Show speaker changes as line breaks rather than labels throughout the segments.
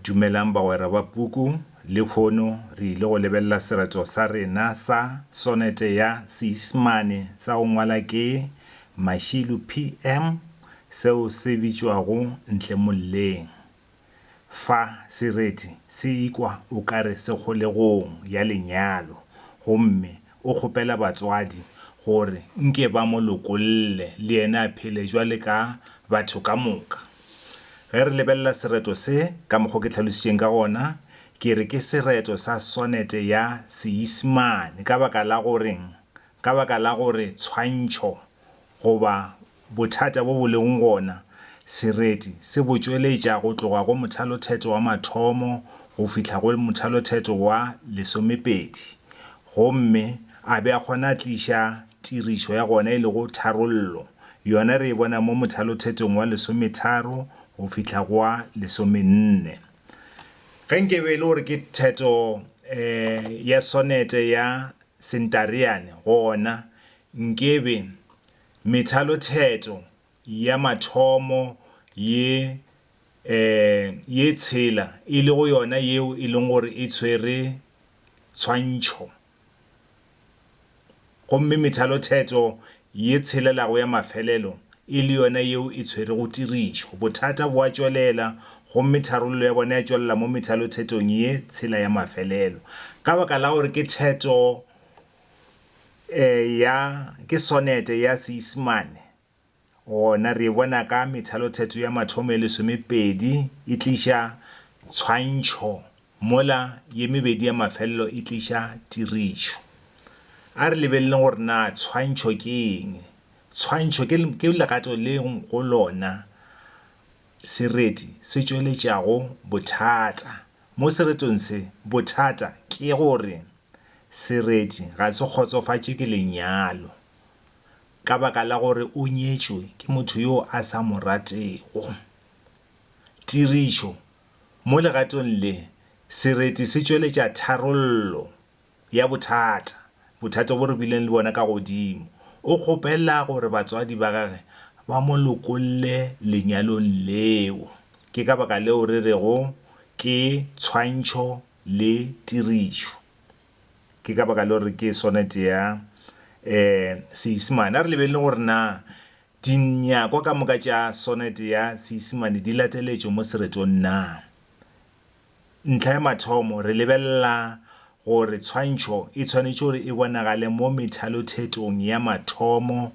Dumelang bagwera ba puku le khono re ile go lebella sereto sa rena sa sonete ya Seisemane sa go ngwala ke Mashilu PM seo se bitšwago Ntlemolleng. Fa sereti se ikwa o kare se kgolegong ya lenyalo gomme o kgopela batswadi gore nke ba mo lokolle le yena a phele jwale ka batho ka moka. Ge re lebella sereto se ka mokgwa ke tlhalositseng ka gona ke re ke sereto sa sonete ya Seisemane ka baka la gore tshwantšho goba bothata bo bo leng gona sereti se bo tšweletša go tloga go mothalotheto wa mathomo go fihla go mothalotheto wa 12 gomme a be a kgona tliša tirišo ya gona e le go tharollo yona re e bona mo mothalothetong wa 13 go fihla go wa 14. Ge nke be e le gore ke theto ya sonete ya Sentariane gona nkebe methalotheto ya mathomo ye tshela e le go yona yeo e leng gore e tshwere tshwantšho gomme methalotheto ye tshelelago ya mafelelo e le yona yeo e tshwere go tirišo bothata bo a tšwelela gomme tharollo ya bona ya tšwelela mo methalothetong ye tshela ya mafelelo ka baka la gore ke theto ke sonete ya Seisemane gona re bona ka methalotheto ya mathomo e 12 e tliša tshwantšho mola ye mebedi ya mafelelo e tliša tirišo. A re lebeleleng gore na tshwantšho ke eng? Tshwantšho ke legato le go lona sereti se tšweletšago bothata mo seretong se bothata ke gore sereti ga se kgotsofatše ke lenyalo ka baka la gore o nyetšwe ke motho yo a sa mo ratego. Tirišo mo legatong le sereti se tšweletša tharollo ya bothata bo re bileng le bona ka godimo o kgopela gore batswadi ba gage ba mo lokolle lenyalong leo ke ka baka leo re rego ke tshwantšho le tirišo ke ka baka leo re ke sonete ya Seisemane. A re lebelele gore na dinyakwa ka moka tša sonete ya Seisemane di lateletšwe mo seretong na. Ntlha ya mathomo re lebelela gore tshwantšho e tshwanetše gore e bonagale mo methalothetong ya mathomo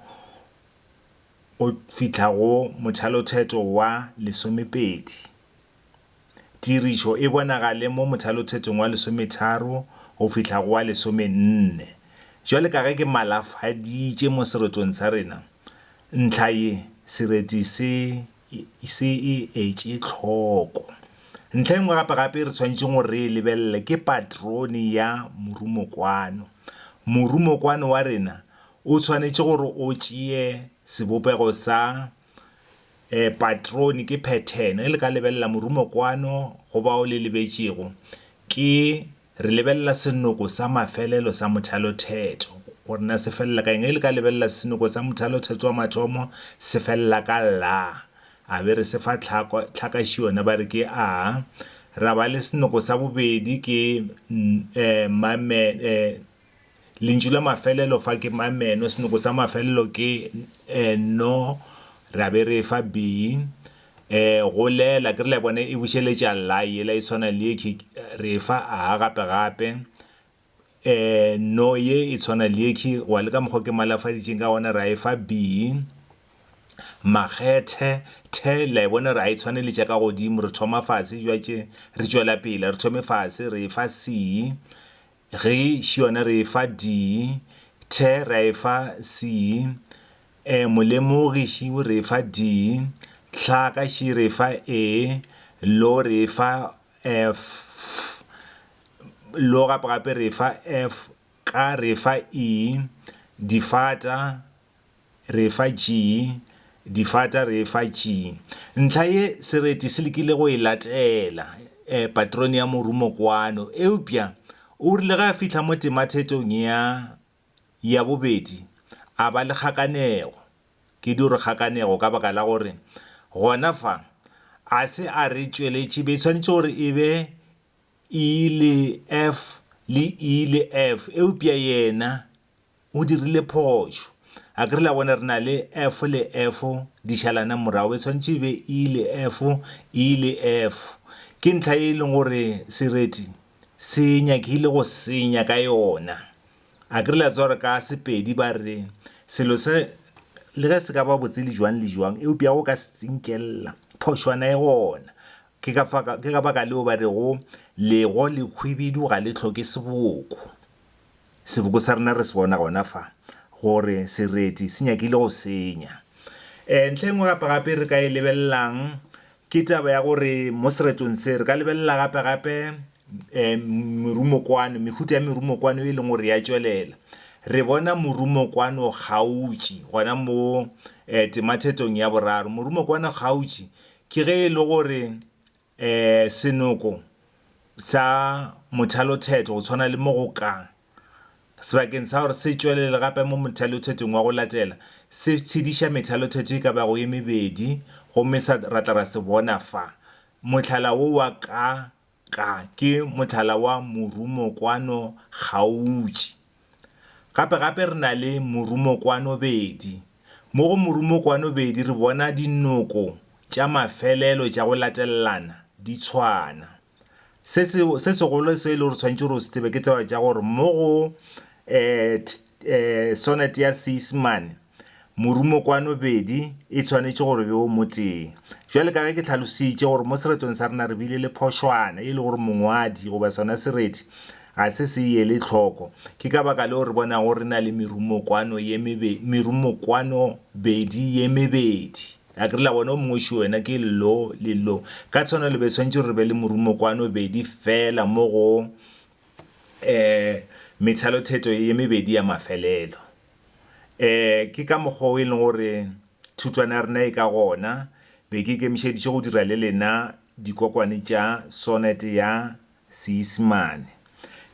go fihla go mothalotheto wa 12. Tirišo e bonagale mo mothalothetong wa 13 go fihla go wa 14. Jwale ka ge ke malafaditše mo seretong sa rena ntlha ye sereti se e etše tlhoko. Ntlha engwe gape re tshwanetseng gore re lebelele ke patrone ya morumokwano. Morumokwano wa rena o tshwanetse gore o tšee sebopego sa patrone ke pattern le ka lebelela morumokwano go ba o le lebetšego ke re lebelela senoko sa mafelelo sa mothalotheto gore na se felela ka eng le ka lebelela senoko sa mothalotheto wa mathomo se felela ka la a be re se fa tlhakaši yona ba re ke a ra ba le senoko sa bobedi ke lentšu la mafelelo fa ke mameno senoko sa mafelelo ke no ra be re fa b go lela ke re la bone e bušeletša la yela e tshwana le re fa a gape no ye e tshwana le wa le ka mokgwa ke malafaditšeng ka gona ra e fa b makgethe the la bona ra e tshwaneletša ka godimo re thoma fase jwatše re tšwela pele re thome fase re fa c ge šiona re fa d the ra e fa c molemogi šiu re fa d tlhaka ši re fa e lo re fa f lo gape re fa f ka re fa e difata re fa g difata re fa g. Ntlha ye sereti se lekile go e latela patrone ya morumokwano eupša o rile ga a fihla mo temathetong ya bobedi a ba le kgakanego ke di gore kgakanego ka baka la gore gona fa a se a re tšweletše be tshwanetše gore e be E le F le E le F eupša yena o dirile phošo a ke re la bona re na le F le F di šalana morago be tshwanetše be E le F E le F ke ntlha e leng gore sereti se nyakile go senya ka yona a ke re la tswa ka sepedi ba re selo se le ga se ka ba botse le jwang eupša go ka tsinkella phošwana e gona ke ka baka leo ba re go lego le khwibidu ga le tlhoke seboko sa rena re se bona gona fa gore sereti se nyakile go senya ntle engwe gape re ka e lebellang ke taba ya gore mo seretong se re ka lebella gape morumokwano mehuta ya morumokwano e leng gore ya tšwelela re bona morumokwano kgautši gona mo temathetong ya boraro morumokwano kgautši ke ge e le gore senoko sa mothalothetho go tshwana le mo go ka sebakeng sa gore se tšwelele gape mo mothalothetong wa go latela se tshediša methalothetho e ka bago ye mebedi gomme ra tla ra se bona fa mohlala wo wa ka ke mohlala wa morumokwano kgautši gape re na le morumokwano bedi mo go morumokwano bedi re bona dinoko tša mafelelo tša go latelelana di tshwana se segolo se e le gore tshwantse gore o se tsebe ke taba tša gore mo go sonete ya Seisemane morumokwano bedi e tshwanetše gore be o mo teng jwale ka ge ke tlhalositše gore mo seretong sa rena re bile le phošwana e le gore mongwadi goba sona sereti ga se ye le tlhoko ke ka baka leo re bona gore re na le merumokwano bedi ye mebedi a ke re la bona o mongwe šo wena ke lo le lo ka tshwana le be tshwanetse re be le morumokwano bedi fela mo go methalothetho ye mebedi ya mafelelo ke ka mokgwa o e leng gore thutwana ya rena e ka gona be ke ikemišeditše go dira le lena dikokwane tša sonete ya Seisemane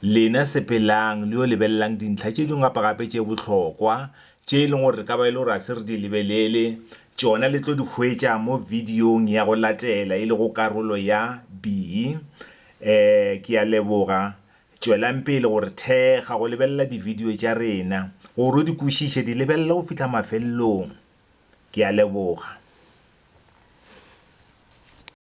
lena sepelang le yo lebellang dintlha tše dingwe gape tše bohlokwa tše e leng gore ka ba e le gore a se re di lebelele tšona le tlo di hwetša mo videong ya go latela e le go karolo ya B ke a leboga tšwelang pele gore thekga go lebelela di-video tša rena gore o di kwešiše di lebelela go fihla mafelelong ke a leboga